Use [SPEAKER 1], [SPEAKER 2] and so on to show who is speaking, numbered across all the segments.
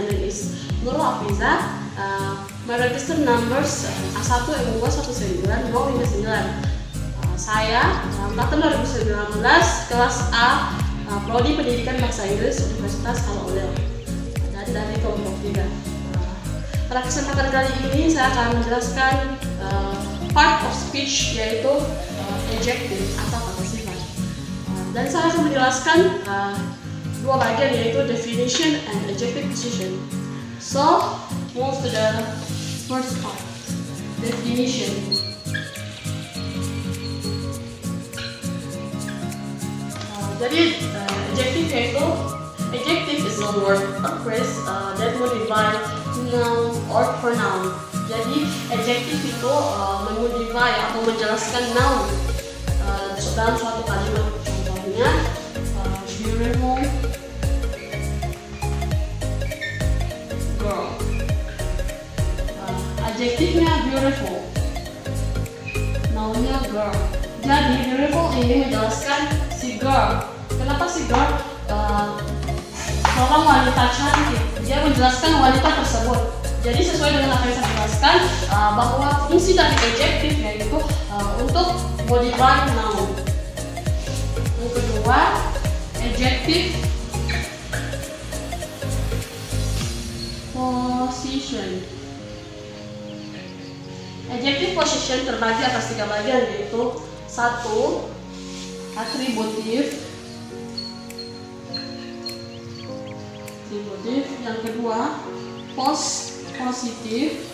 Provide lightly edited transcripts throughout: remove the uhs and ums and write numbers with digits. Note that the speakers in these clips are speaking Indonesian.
[SPEAKER 1] name is Nurul Afiza. My registered numbers A1 M2 19 0 hingga 9. Saya angkatan 2019 kelas A, Prodi Pendidikan Bahasa Inggris Universitas Al-Ulil dan dari kelompok 3. Pada kesempatan kali ini saya akan menjelaskan part of speech, yaitu adjective atau kata sifat. Dan saya akan menjelaskan dua bagian, yaitu definition and adjective position. So, move to the first part, definition. Jadi adjective yaitu adjective is a word or phrase that modify noun or pronoun. Jadi adjective itu memodify atau menjelaskan noun dalam suatu kalimat. Contohnya beautiful girl. Adjektifnya beautiful, nounnya girl. Jadi beautiful ini menjelaskan si girl. Kenapa si girl? Seorang wanita cantik. Dia menjelaskan wanita tersebut. Jadi sesuai dengan apa yang saya jelaskan, bahwa fungsi dari adjektif yaitu untuk modify noun. Yang kedua, adjective position. Adjective position terbagi atas 3 bagian, yaitu 1. Atributif. Yang kedua, positif.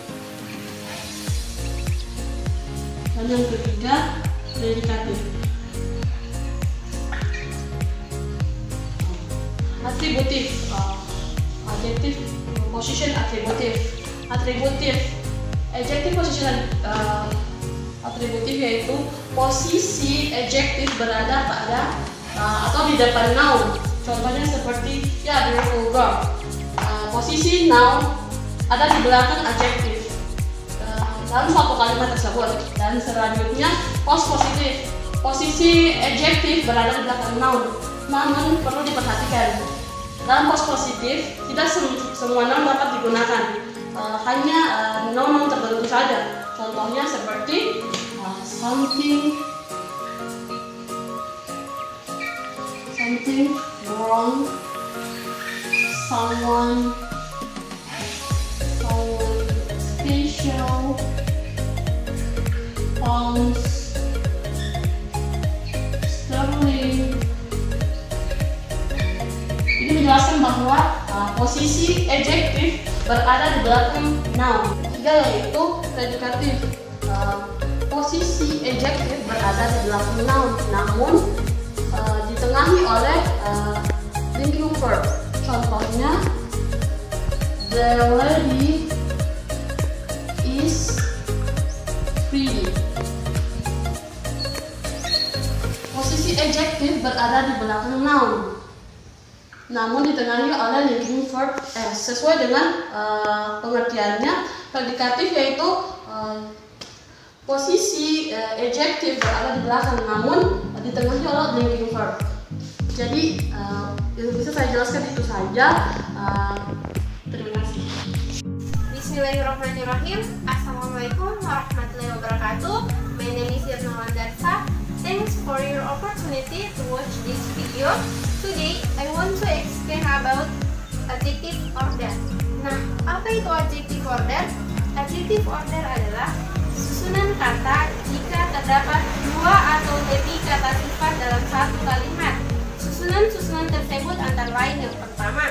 [SPEAKER 1] Dan yang ketiga, predikatif. Atributif, adjective position atributif. Adjective position atributif yaitu posisi adjektif berada pada atau di depan noun. Contohnya seperti beautiful girl. Posisi noun ada di belakang adjektif dalam suatu kalimat tersebut. Dan selanjutnya positif. Posisi adjektif berada di belakang noun. Namun perlu diperhatikan, dalam positif tidak semua noun dapat digunakan. Hanya noun tertentu saja. Contohnya seperti something wrong, someone special, pounds sterling. Ini menjelaskan bahwa posisi adjektif berada di belakang noun. Ketiga yaitu predikatif. Posisi adjektif berada di belakang noun, namun ditengahi oleh linking verb. Contohnya, the lady is pretty. Posisi adjektif berada di belakang noun, namun ditengahi oleh linking verb s. Sesuai dengan pengertiannya, predikatif yaitu posisi adjektif berada di belakang, namun ditengahi oleh linking verb. Jadi yang bisa saya jelaskan itu saja. Terima kasih.
[SPEAKER 2] Bismillahirrahmanirrahim. Assalamualaikum warahmatullahi wabarakatuh. My name is Irna Wandarsa. Thanks for your opportunity to watch this video. Today I want to explain about adjective order. Nah, apa itu adjective order? Adjective order adalah susunan kata jika terdapat 2 atau lebih kata sifat dalam satu kalimat. Susunan tersebut antara lain: yang pertama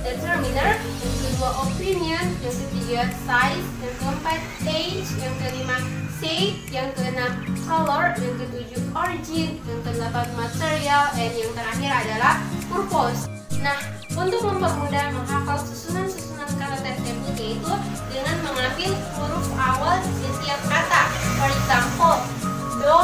[SPEAKER 2] determiner, yang kedua opinion, yang ketiga size, yang keempat age, yang kelima shape, yang keenam color, yang ketujuh origin, yang kedelapan material, dan yang terakhir adalah purpose. Nah, untuk mempermudah menghafal susunan kata tersebut yaitu dengan mengambil huruf awal di setiap kata. For example, do,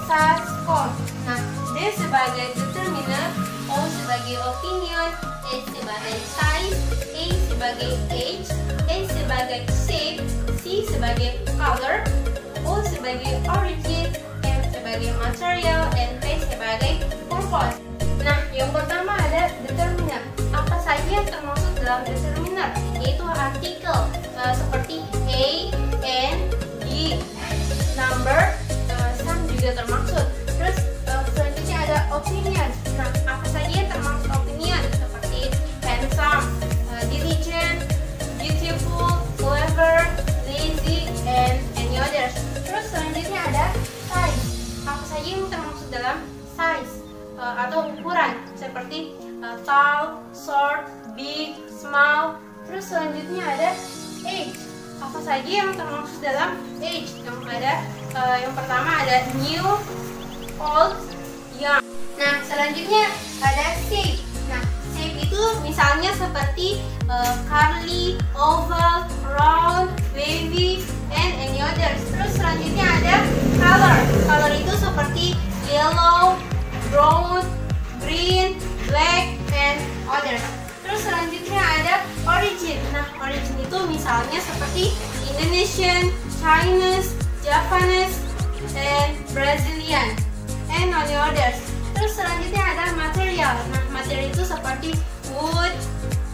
[SPEAKER 2] sa, ko. Nah, D sebagai determiner, O sebagai opinion, S sebagai size, A sebagai age, N sebagai shape, C sebagai color, O sebagai origin, M sebagai material, dan P sebagai purpose. Nah, yang pertama ada determiner. Apa saja yang termasuk dalam determiner, yaitu artikel seperti a, and, d. Number, some juga termasuk. Terus selanjutnya ada opinion. Nah, apa saja yang termasuk opinion? Seperti handsome, diligent, beautiful, clever, lazy, and any others. Terus selanjutnya ada size. Apa saja yang termasuk dalam size atau ukuran? Seperti tall, short, big, small. Terus selanjutnya ada age. Apa saja yang termasuk dalam age? Yang pertama ada new, old, young. Nah, selanjutnya ada shape. Nah, shape itu misalnya seperti curly, oval, round, wavy, and any others. Terus selanjutnya ada color. Color itu seperti yellow, brown, green, black, and others. Terus selanjutnya ada origin. Nah, origin itu misalnya seperti Indonesian, Chinese, Japanese, and Brazilian, and any others. Terus selanjutnya ada material. Nah, material itu seperti wood,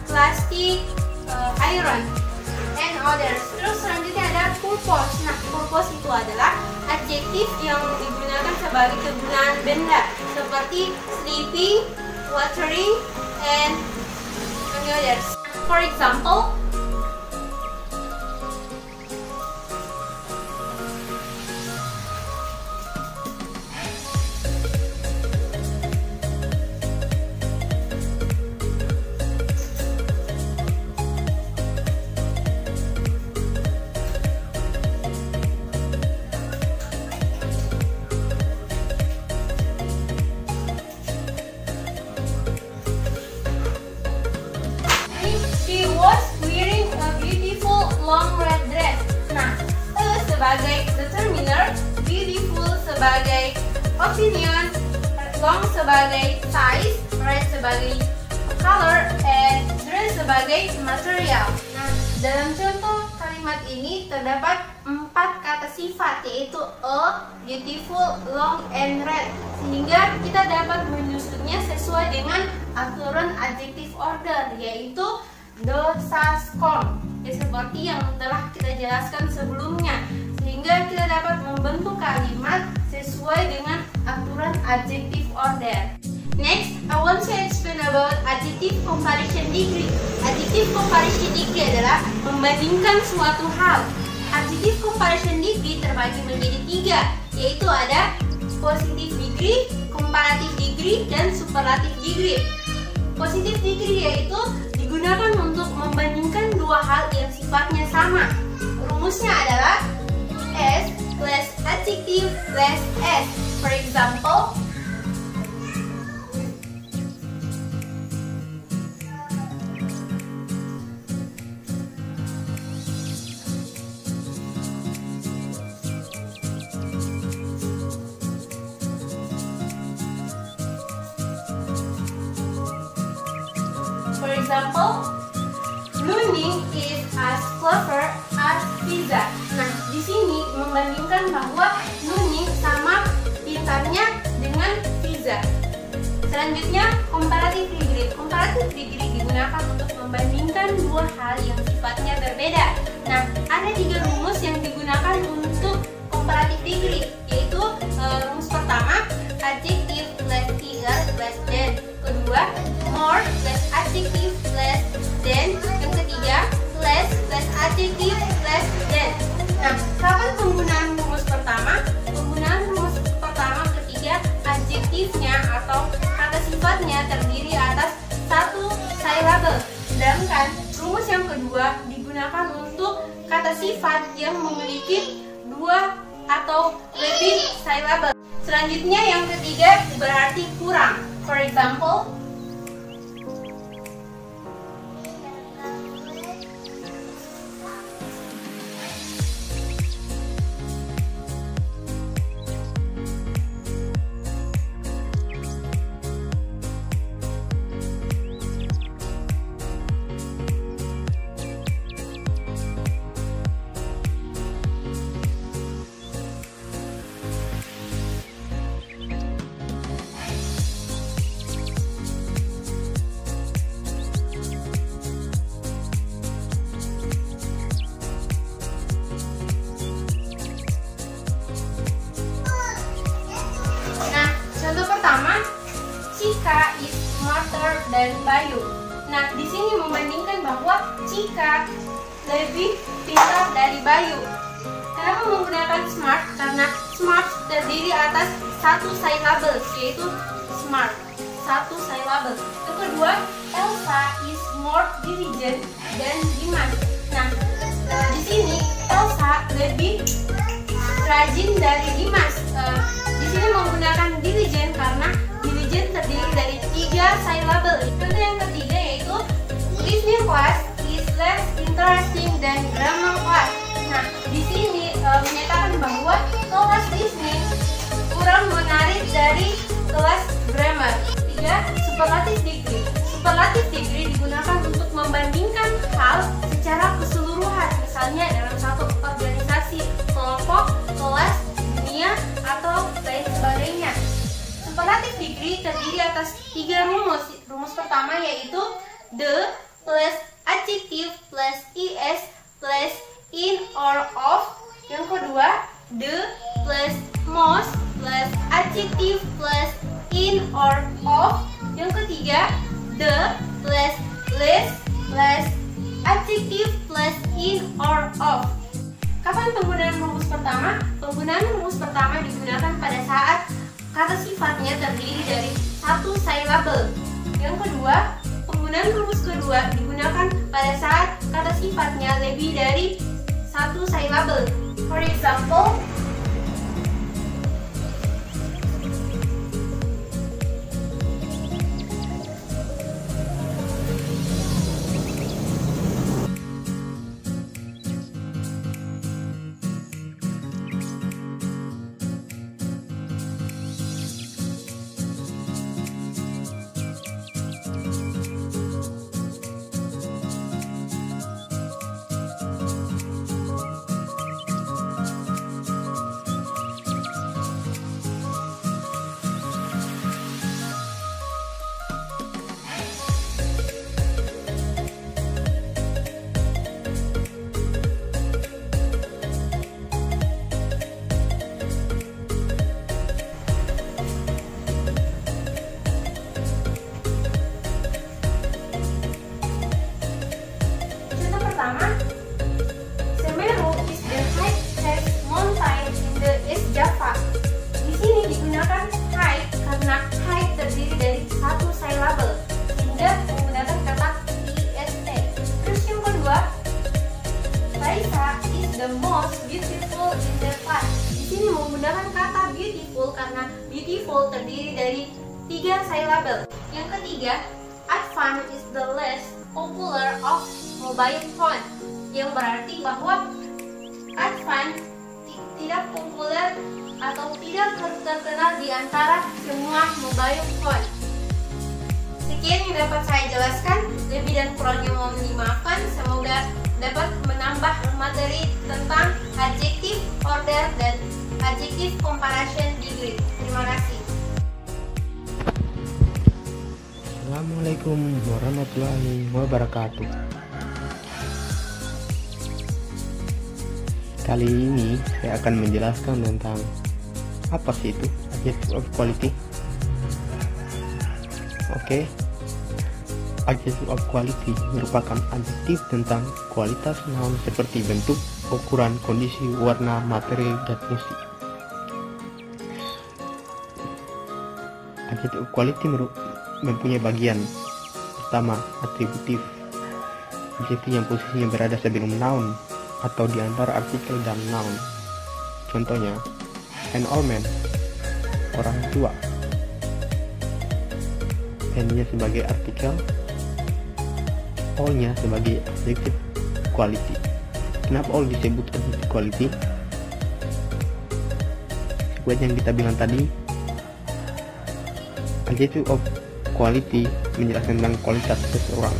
[SPEAKER 2] plastik, iron, and others. Terus selanjutnya ada purpose. Nah, purpose itu adalah adjektif yang digunakan sebagai kegunaan benda, seperti sleeping, watering, and any others. For example, she was wearing a beautiful long red dress. Nah, sebagai determiner, beautiful sebagai opinion, long sebagai size, red sebagai color, and dress sebagai material. Nah, dalam contoh kalimat ini terdapat 4 kata sifat, yaitu a, beautiful, long, and red, sehingga kita dapat menyusunnya sesuai dengan aturan adjective order, yaitu dosascom, seperti yang telah kita jelaskan sebelumnya, sehingga kita dapat membentuk kalimat sesuai dengan aturan adjective order. Next, I want to explain about adjective comparison degree. Adjective comparison degree adalah membandingkan suatu hal. Adjective comparison degree terbagi menjadi 3, yaitu ada positive degree, comparative degree, dan superlative degree. Positive degree yaitu digunakan untuk membandingkan dua hal yang sifatnya sama. Rumusnya adalah S plus adjective plus S. For example, Nuning is as clever as Pizza. Nah, di sini membandingkan bahwa Nuning sama pintarnya dengan Pizza. Selanjutnya, comparative degree. Comparative degree digunakan untuk membandingkan dua hal yang sifatnya berbeda. Nah, ada 3 rumus yang digunakan untuk comparative degree, yaitu rumus pertama, adjective plus er plus than. Kedua, more plus adjective plus than. Yang ketiga, less plus adjective plus than. Nah, kapan penggunaan rumus pertama? Penggunaan rumus pertama ketika adjektifnya atau kata sifatnya terdiri atas 1 syllable. Sedangkan rumus yang kedua digunakan untuk kata sifat yang memiliki 2 atau lebih syllable. Selanjutnya yang ketiga berarti kurang. For example, dan Bayu. Nah, di sini membandingkan bahwa Cika lebih pintar dari Bayu. Kenapa menggunakan smart? Karena smart terdiri atas satu syllable, yaitu smart, satu syllable. Yang kedua, Elsa is more diligent than Dimas. Nah, di sini Elsa lebih rajin dari Dimas. Di sini menggunakan diligent karena diligent terdiri dari 3 syllable. Contoh yang ketiga yaitu listening class is less interesting than grammar class. Nah, di sini menyatakan bahwa kelas listening kurang menarik dari kelas grammar. 3. Superlative degree. Superlative degree digunakan untuk membandingkan hal secara keseluruhan, misalnya dalam satu organisasi, kelompok, kelas, dunia, atau lain sebagainya. Superlative degree terdiri atas 3 rumus. Rumus pertama yaitu the plus adjective plus is plus in or of. Yang kedua, the plus most plus adjective plus in or of. Yang ketiga, the plus less plus adjective plus in or of. Kapan penggunaan rumus pertama? Penggunaan rumus pertama digunakan pada saat kata sifatnya terdiri dari satu syllable. Yang kedua, penggunaan rumus kedua digunakan pada saat kata sifatnya lebih dari satu syllable. For example, pertama, Semeru is the highest mountain in the East Java. Di sini digunakan high karena high terdiri dari satu syllable, sehingga menggunakan kata ist. Terus yang kedua, Raisa is the most beautiful in the class. Di sini menggunakan kata beautiful karena beautiful terdiri dari 3 syllable. Yang ketiga, Advan is the less popular of mobile phone, yang berarti bahwa Advan tidak populer atau tidak terkenal di antara semua mobile phone. Sekian yang dapat saya jelaskan, lebih dan kurangnya mohon dimaafkan. Semoga dapat menambah materi tentang adjective order dan adjective comparison degree. Terima kasih.
[SPEAKER 3] Assalamualaikum warahmatullahi wabarakatuh. Kali ini saya akan menjelaskan tentang apa sih itu adjective of quality. Oke. Adjective of quality merupakan adjektif tentang kualitas noun seperti bentuk, ukuran, kondisi, warna, materi, dan fungsi. Adjective of quality mempunyai bagian pertama, atributif. Adjektif yang posisinya berada sebelum noun atau di antara artikel dan noun. Contohnya, an old man, orang tua. N-nya sebagai artikel, all-nya sebagai adjective quality. Kenapa all disebut adjective quality? Seperti yang kita bilang tadi, adjective of quality menjelaskan tentang kualitas seseorang.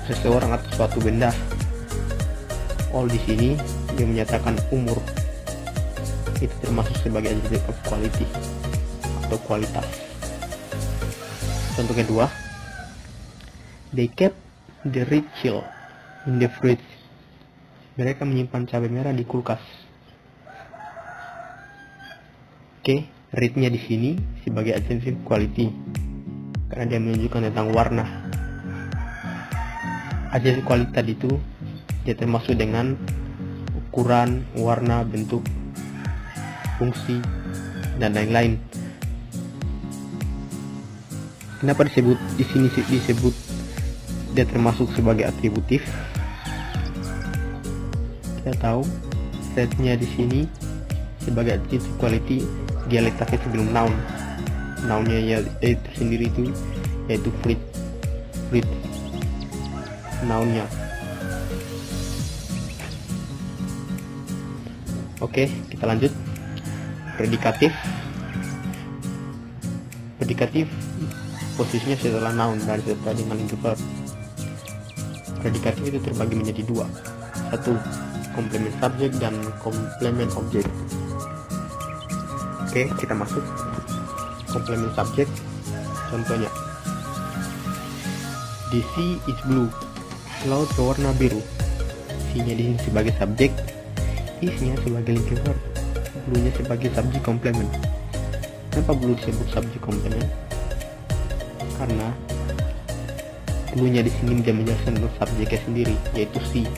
[SPEAKER 3] Seseorang atau suatu benda. All di sini yang menyatakan umur. Itu termasuk sebagai adjective of quality atau kualitas. Contoh kedua, they kept the red chill in the fridge. Mereka menyimpan cabai merah di kulkas. Oke, Red-nya di sini sebagai adjective quality karena dia menunjukkan tentang warna. Adjective quality tadi itu dia termasuk dengan ukuran, warna, bentuk, fungsi, dan lain-lain. Kenapa di sini disebut dia termasuk sebagai atributif? Kita tahu setnya di sini sebagai adjective quality dia letaknya sebelum noun. Nounnya yaitu sendiri itu yaitu fruit nounnya. Oke, kita lanjut. Predikatif posisinya setelah noun dan setelah dengan lingkup verb. Predikatif itu terbagi menjadi dua. Satu, komplement subject dan komplement object. Oke, kita masuk komplement subject. Contohnya, the sea is blue. Laut berwarna biru. C-nya di sini sebagai subjek, is-nya sebagai lingkup verb, blue-nya sebagai subject complement. Kenapa blue disebut subject complement? Karena blue-nya di sini dia menjelaskan untuk subjeknya sendiri, yaitu sea.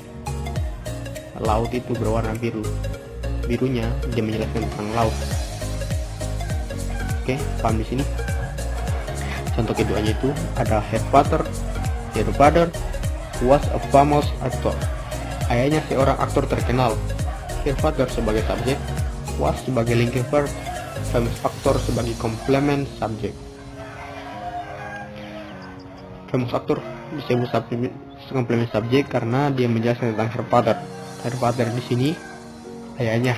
[SPEAKER 3] Laut itu berwarna biru. Birunya dia menjelaskan tentang laut. Oke, paham di sini? Contoh keduanya itu ada her father was a famous actor. Ayahnya seorang aktor terkenal. Her father sebagai subjek, was sebagai linking verb, famous actor sebagai complement subject. Famous actor disebut complement subject karena dia menjelaskan tentang her father. Her father di sini ayahnya.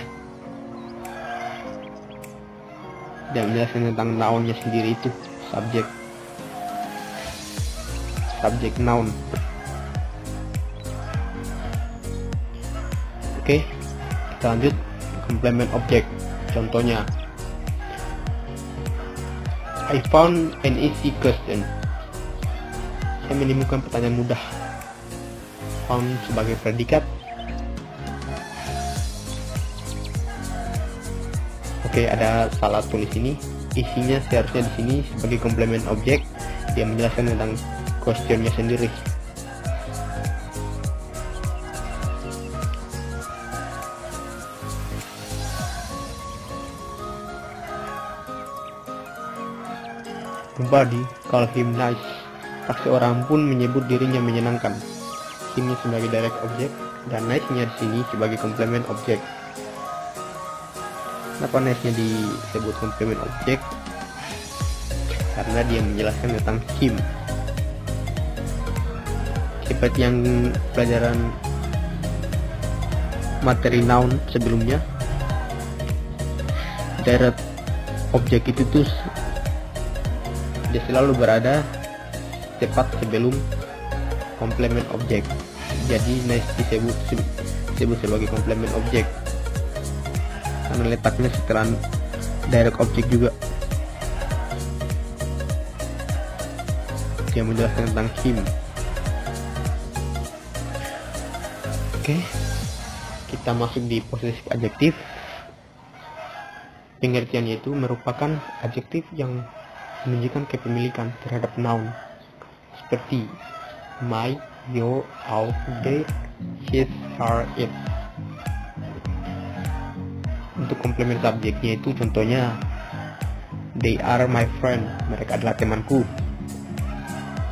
[SPEAKER 3] Dia menjelaskan tentang nounnya sendiri itu subjek noun. Oke, kita lanjut complement object. Contohnya, I found an easy question. Saya menemukan pertanyaan mudah. Found sebagai predikat. Oke, ada salah tulis ini. Isinya seharusnya di sini sebagai complement object. Dia menjelaskan tentang questionnya sendiri. Nobody call him nice. Tak seorang pun menyebut dirinya menyenangkan. Him-nya sebagai direct object dan nice-nya di sini sebagai complement object. Kenapa nice-nya disebut complement object? Karena dia menjelaskan tentang him. Seperti yang pelajaran materi noun sebelumnya, direct object itu tuh dia selalu berada tepat sebelum complement object. Jadi nice disebut sebagai complement object karena letaknya setelah direct object juga. Dia menjelaskan tentang him. Oke, kita masuk di posisi adjektif. Pengertiannya itu merupakan adjektif yang menunjukkan kepemilikan terhadap noun seperti my, your, our, their, his, her, it. Untuk komplement subjeknya itu contohnya they are my friend, mereka adalah temanku.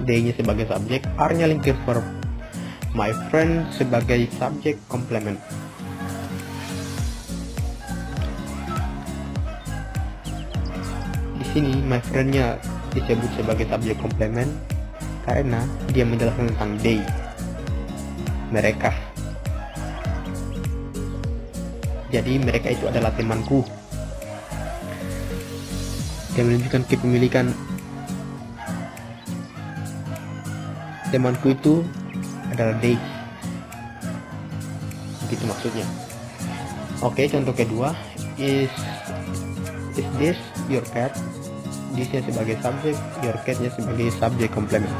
[SPEAKER 3] They-nya sebagai subjek, are-nya linking verb, my friend sebagai subjek komplement. Di sini my friend-nya disebut sebagai subjek komplement karena dia menjelaskan tentang they, mereka. Jadi mereka itu adalah temanku. Dia menunjukkan kepemilikan temanku itu adalah they. Begitu maksudnya. Oke, contoh kedua, is this your cat? This-nya sebagai subjek, your cat-nya sebagai subjek komplement.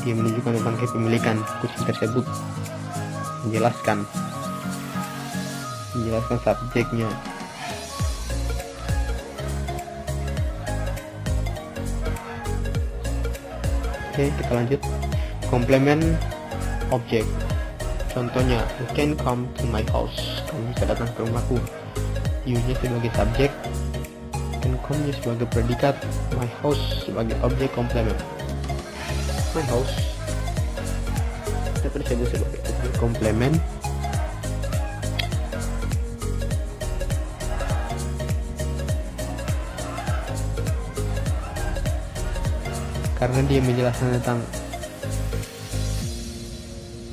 [SPEAKER 3] Dia menunjukkan tentang kepemilikan kucing tersebut. Menjelaskan subjeknya. Oke, kita lanjut. Complement object. Contohnya, you can come to my house. Kamu bisa datang ke rumahku. You-nya sebagai subjek, can come-nya sebagai predikat, my house sebagai objek komplement. My house dapat disebut sebagai objek komplement karena dia menjelaskan tentang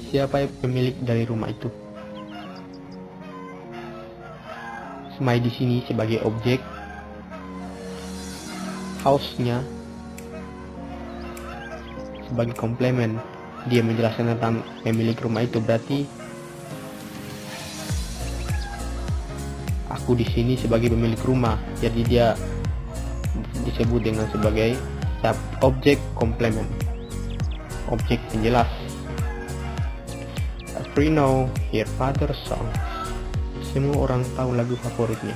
[SPEAKER 3] siapa pemilik dari rumah itu. My di sini sebagai objek, house-nya sebagai komplement. Dia menjelaskan tentang pemilik rumah itu, berarti aku di sini sebagai pemilik rumah. Jadi dia disebut dengan sebagai objek komplement, objek penjelas. Every know her father's song. Semua orang tahu lagu favoritnya.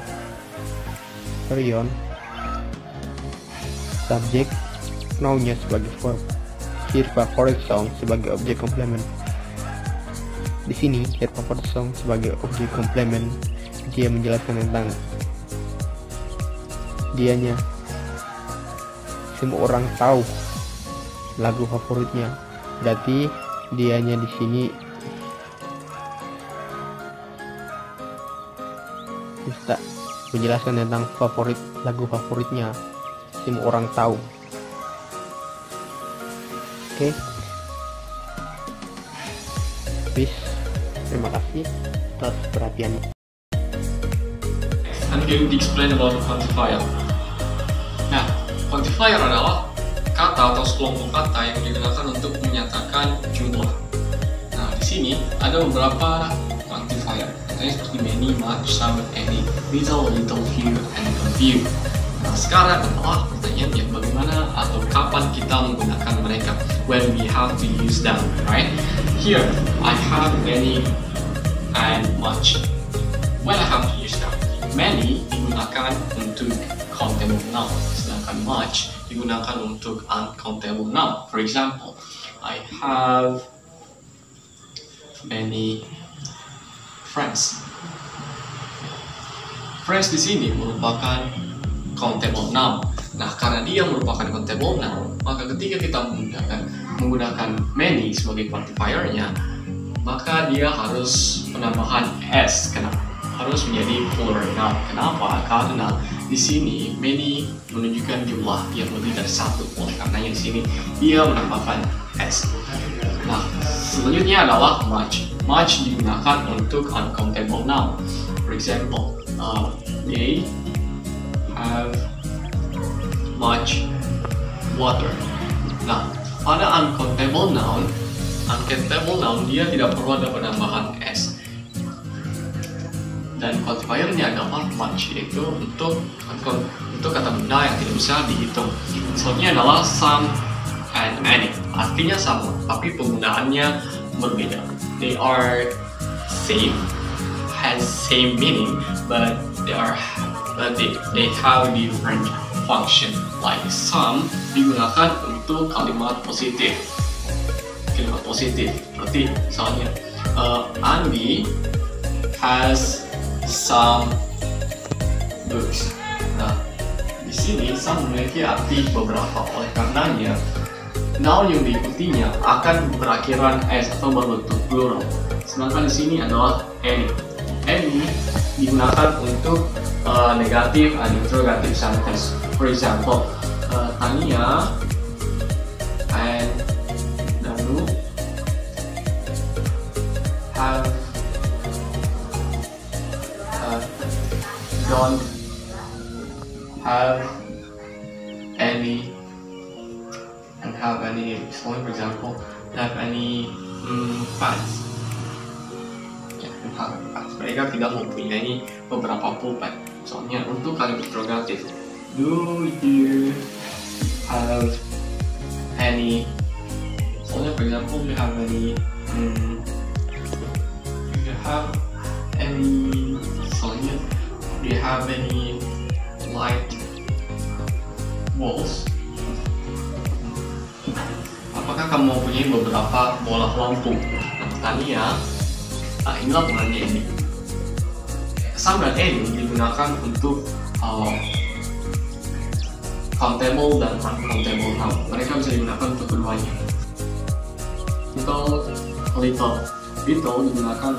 [SPEAKER 3] Carry on. Subjek, know-nya sebagai verb. Her favorite song sebagai objek komplement. Di sini her favorite song sebagai objek komplement. Dia menjelaskan tentang dianya. Semua orang tahu lagu favoritnya. Berarti dianya di sini bisa menjelaskan tentang lagu favoritnya. Semua orang tahu. Oke. Peace. Terima kasih atas perhatiannya.
[SPEAKER 4] I'm going to explain about quantifier. Nah, quantifier adalah kata atau sekelompok kata yang digunakan untuk menyatakan jumlah. Nah, di sini ada beberapa quantifier. Katanya seperti many, much, some, any, little, few, and few. Nah, sekarang adalah pertanyaannya bagaimana atau kapan kita menggunakan mereka. When we have to use them, right? Here, I have many and much. When I have to use them, many digunakan untuk countable noun, sedangkan much digunakan untuk uncountable noun. For example, I have many friends. Friends di sini merupakan countable noun. Nah, karena dia merupakan countable noun, maka ketika kita menggunakan many sebagai quantifiernya, maka dia harus penambahan s. Kenapa? Harus menjadi plural noun. Kenapa? Karena di sini many menunjukkan jumlah yang lebih dari satu. Oleh karenanya di sini dia menambahkan s. Nah, selanjutnya adalah much. Much digunakan untuk uncountable noun. For example, they have much water. Nah, pada uncountable noun dia tidak perlu ada penambahan s. Dan quantifiernya adalah much, yaitu untuk kata benda yang tidak bisa dihitung. Contohnya adalah some and any, artinya sama, tapi penggunaannya berbeda. They are same, has same meaning, but they have different function. Like some digunakan untuk kalimat positif. Berarti misalnya Andi has some books. Nah, di sini some memiliki arti beberapa. Oleh karenanya, noun yang diikutinya akan berakhiran s atau berbentuk plural. Sedangkan di sini adalah any. Any digunakan untuk negative and interrogative sentence. For example, Tania and Danu have don't have any and have any, for example, have any fans. Ya, have fans. Mereka tidak mempunyai beberapa pulpen. Soalnya untuk kalimat interrogatif, do you have any? Soalnya, for example, do you have any? Do you have any? Soalnya, do you have any light walls? akan mempunyai beberapa bola pelampung. Nah, pertanyaannya, inilah penggunanya ini. Some dan any digunakan untuk countable dan uncountable noun. Mereka bisa digunakan untuk keduanya. Little digunakan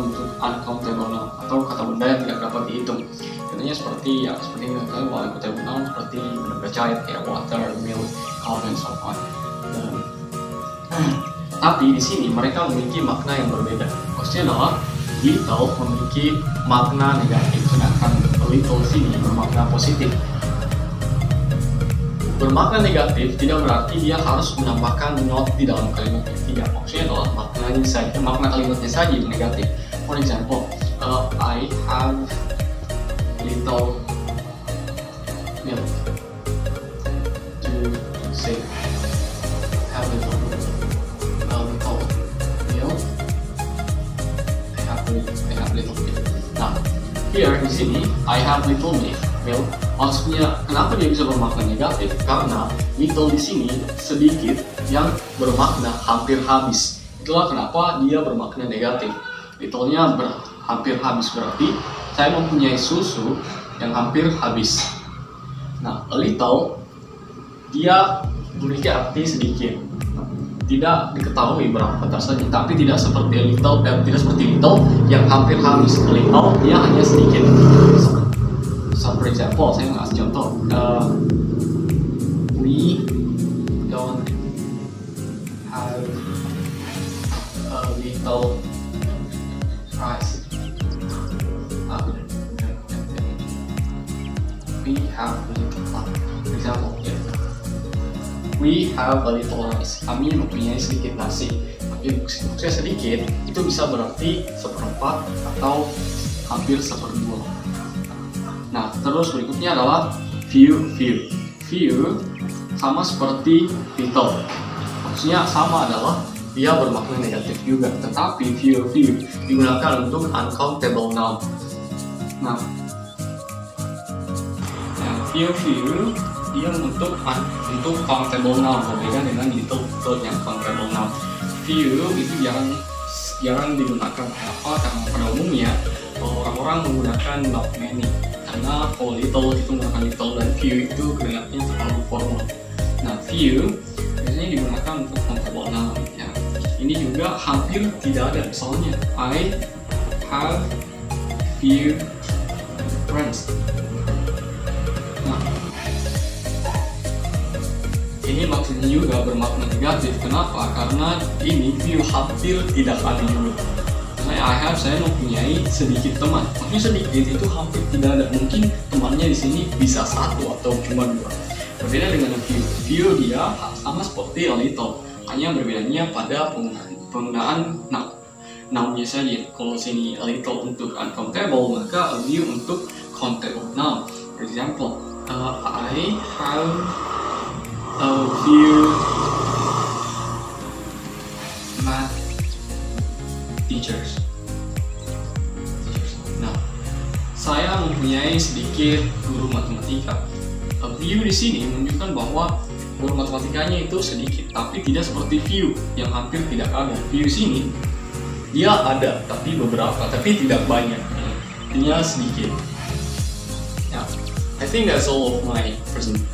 [SPEAKER 4] untuk uncountable noun atau kata benda yang tidak dapat dihitung. Contohnya seperti uncountable noun seperti benda bercair kayak water, milk, cow, and so on. Tapi di sini mereka memiliki makna yang berbeda. Maksudnya adalah little memiliki makna negatif, sedangkan little sini bermakna positif. Bermakna negatif tidak berarti dia harus menambahkan not di dalam kalimatnya. Tidak, maksudnya adalah makna kalimatnya saja yang negatif. For example, I have little milk. To say have little milk. I have little milk. Nah, here di sini I have little milk. Maksudnya kenapa dia bisa bermakna negatif? Karena little di sini sedikit yang bermakna hampir habis. Itulah kenapa dia bermakna negatif. Little-nya hampir habis berarti saya mempunyai susu yang hampir habis. Nah, a little dia memiliki arti sedikit. Tidak diketahui berapa persanya, tapi tidak seperti little yang hampir habis. Little dia hanya sedikit. So for example, saya ngasih contoh. We don't have a little rice. We have a little rice. For example, we have a little rice. Kami mempunyai sedikit nasi. Tapi maksudnya sedikit itu bisa berarti seperempat atau hampir seperdua. Nah, terus berikutnya adalah few. Few sama seperti little. Maksudnya sama adalah dia bermakna negatif juga. Tetapi few digunakan untuk uncountable noun. Nah, few dia untuk countable noun, berbeda dengan little yang countable noun. Few itu jarang digunakan. Kenapa? Karena pada umumnya orang-orang menggunakan not many. Karena kalau little itu menggunakan little dan few itu kedengarannya terlalu formal. Nah, few biasanya digunakan untuk countable noun. Ya. Ini juga hampir tidak ada. Misalnya, I have few friends. Nah, ini maksudnya juga bermakna negatif. Kenapa? Karena ini few hampir tidak ada juga. Saya mempunyai sedikit teman. Maksudnya sedikit itu hampir tidak ada. Mungkin temannya di sini bisa satu atau cuma dua. Berbeda dengan few dia sama seperti a little. Hanya berbedanya pada penggunaan noun-nya saja. Kalau sini a little untuk uncountable, maka a few untuk countable noun. For example, I have a few math teachers. Nah, saya mempunyai sedikit guru matematika. A few di sini menunjukkan bahwa guru matematikanya itu sedikit, tapi tidak seperti few yang hampir tidak ada. Few sini dia ada, tapi beberapa, tapi tidak banyak. Artinya sedikit. Yeah. I think that's all of my presentation.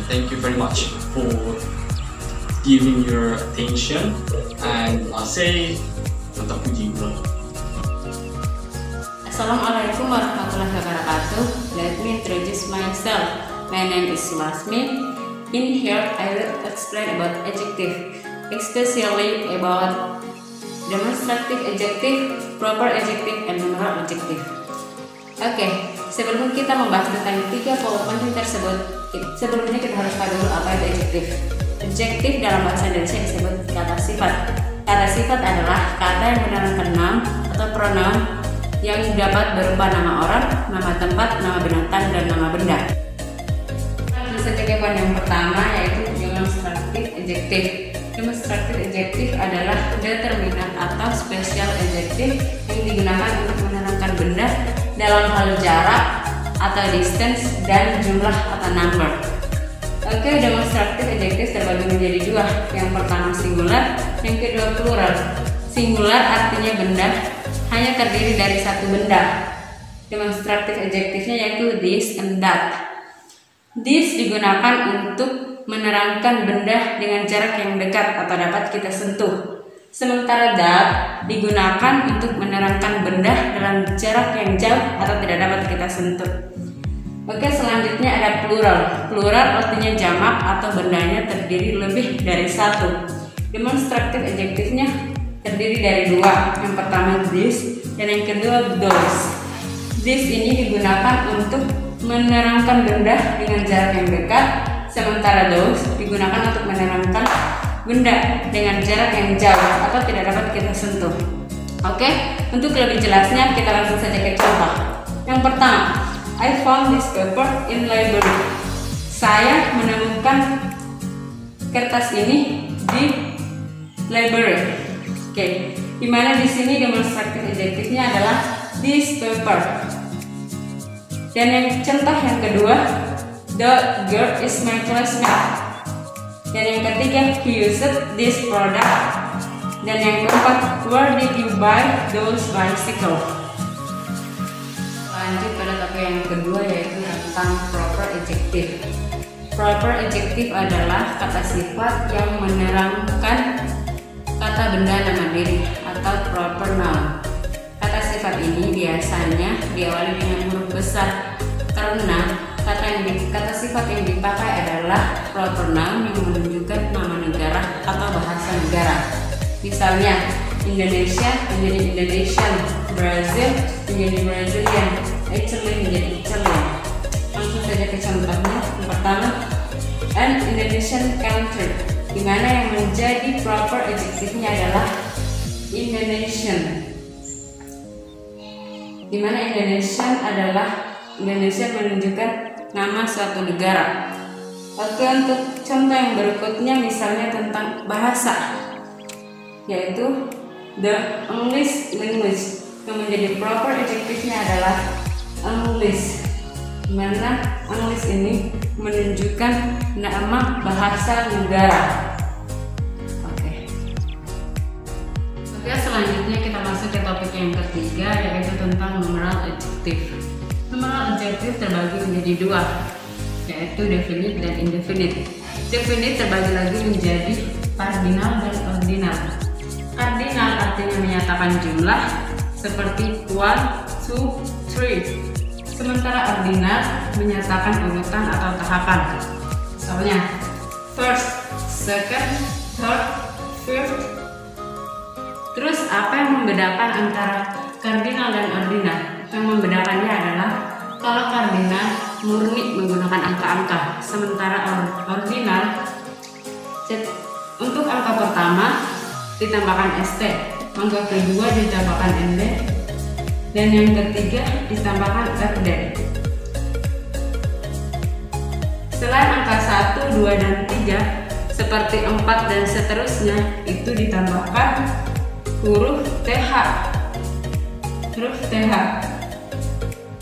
[SPEAKER 4] Thank you very much for giving your attention, and I'll say mantap puji.
[SPEAKER 5] Assalamualaikum warahmatullahi wabarakatuh. Let me introduce myself. My name is Lasmi. In here, I will explain about adjective, especially about demonstrative adjective, proper adjective, and numeral adjective. Oke, sebelum kita membahas tentang 3 pola penting tersebut, sebelumnya kita harus tahu dulu apa itu adjektif. Adjektif dalam bahasa Indonesia disebut kata sifat. Kata sifat adalah kata yang menerangkan noun atau pronoun yang dapat berupa nama orang, nama tempat, nama binatang, dan nama benda. Sebagai yang pertama yaitu demonstrative adjective. Demonstrative adjective adalah determinan atau special adjective yang digunakan untuk menerangkan benda dalam hal jarak atau distance dan jumlah atau number. Oke, demonstratif adjektif terbagi menjadi dua. Yang pertama singular, yang kedua plural. Singular artinya benda, hanya terdiri dari satu benda. Demonstratif adjektifnya yaitu this and that. This digunakan untuk menerangkan benda dengan jarak yang dekat atau dapat kita sentuh. Sementara that digunakan untuk menerangkan benda dalam jarak yang jauh atau tidak dapat kita sentuh. Oke, selanjutnya ada plural. Plural artinya jamak atau bendanya terdiri lebih dari satu. Demonstratif adjektifnya terdiri dari dua. Yang pertama this dan yang kedua those. This ini digunakan untuk menerangkan benda dengan jarak yang dekat, sementara those digunakan untuk menerangkan benda dengan jarak yang jauh atau tidak dapat kita sentuh. Oke, untuk lebih jelasnya kita langsung saja ke contoh. Yang pertama, I found this paper in library. Saya menemukan kertas ini di library. Oke, dimana di sini demonstratif adjektifnya adalah this paper. Dan yang contoh yang kedua, the girl is my classmate. Dan yang ketiga, he used this product. Dan yang keempat, where did you buy those bicycles? Lanjut pada topik yang kedua, yaitu tentang proper adjective. Proper adjective adalah kata sifat yang menerangkan kata benda nama diri atau proper noun. Kata sifat ini biasanya diawali dengan huruf besar karena kata sifat yang dipakai adalah proper noun yang menunjukkan nama negara atau bahasa negara. Misalnya Indonesia menjadi Indonesian, Brazil menjadi Brazilian, Italy menjadi Italian. Langsung saja ke contohnya. Yang pertama, an Indonesian country, di mana yang menjadi proper adjektifnya adalah Indonesian. Di mana Indonesia menunjukkan nama suatu negara. Oke, untuk contoh yang berikutnya misalnya tentang bahasa, yaitu the English language, yang menjadi proper adjektifnya adalah English, di mana English ini menunjukkan nama bahasa negara. Oke, selanjutnya kita masuk ke topik yang ketiga, yaitu tentang numeral adjective. Numeral adjective terbagi menjadi dua, yaitu definite dan indefinite. Definite terbagi lagi menjadi cardinal dan ordinal. Cardinal artinya menyatakan jumlah seperti 1, 2, 3. Sementara ordinal menyatakan urutan atau tahapan. Misalnya first, second, third, fifth. Terus apa yang membedakan antara cardinal dan ordinal? Yang membedakannya adalah kalau cardinal murni menggunakan angka-angka, sementara ordinal untuk angka pertama ditambahkan ST, angka kedua ditambahkan ND, dan yang ketiga ditambahkan RD. Selain angka 1, 2, dan 3 seperti 4 dan seterusnya itu ditambahkan huruf TH.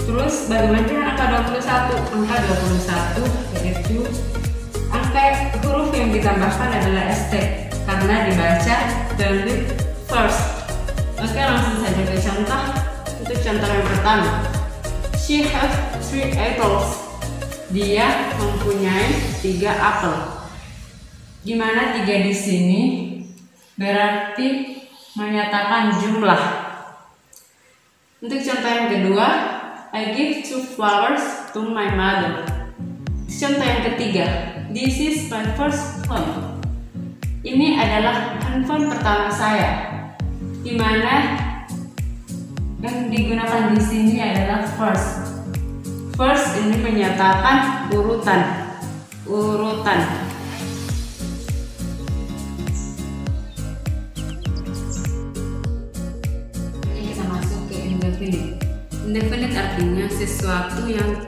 [SPEAKER 5] Terus bagaimana dengan angka 21? Angka 21 yaitu angka huruf yang ditambahkan adalah ST karena dibaca the lead first. Oke, langsung saja ke contoh. Untuk contoh yang pertama, she has 3 apples. Dia mempunyai 3 apel. Gimana 3 di sini? Berarti menyatakan jumlah. Untuk contoh yang kedua, I give 2 flowers to my mother. Contoh yang ketiga, this is my first phone. Ini adalah handphone pertama saya. Di mana yang digunakan di sini adalah first. First ini menyatakan urutan. Kita masuk ke indefinite. Indefinite artinya sesuatu yang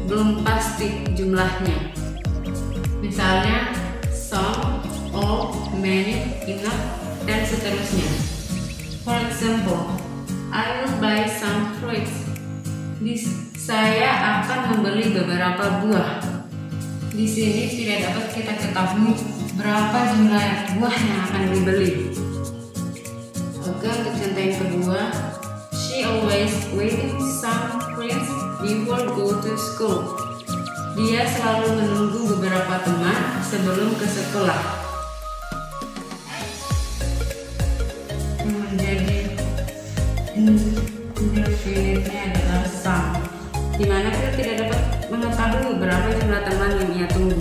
[SPEAKER 5] belum pasti jumlahnya. Misalnya some, all, many, enough, dan seterusnya. For example, I will buy some fruits. Saya akan membeli beberapa buah. Di sini tidak dapat kita ketahui berapa jumlah buah yang akan dibeli. Oke, untuk contoh yang kedua, she always waiting some friends before go to school. Dia selalu menunggu beberapa teman sebelum ke sekolah. Menjadi indefinite-nya adalah some, di mana kita tidak dapat mengetahui berapa jumlah teman yang ia tunggu.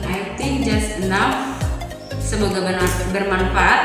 [SPEAKER 5] I think just enough. Semoga bermanfaat.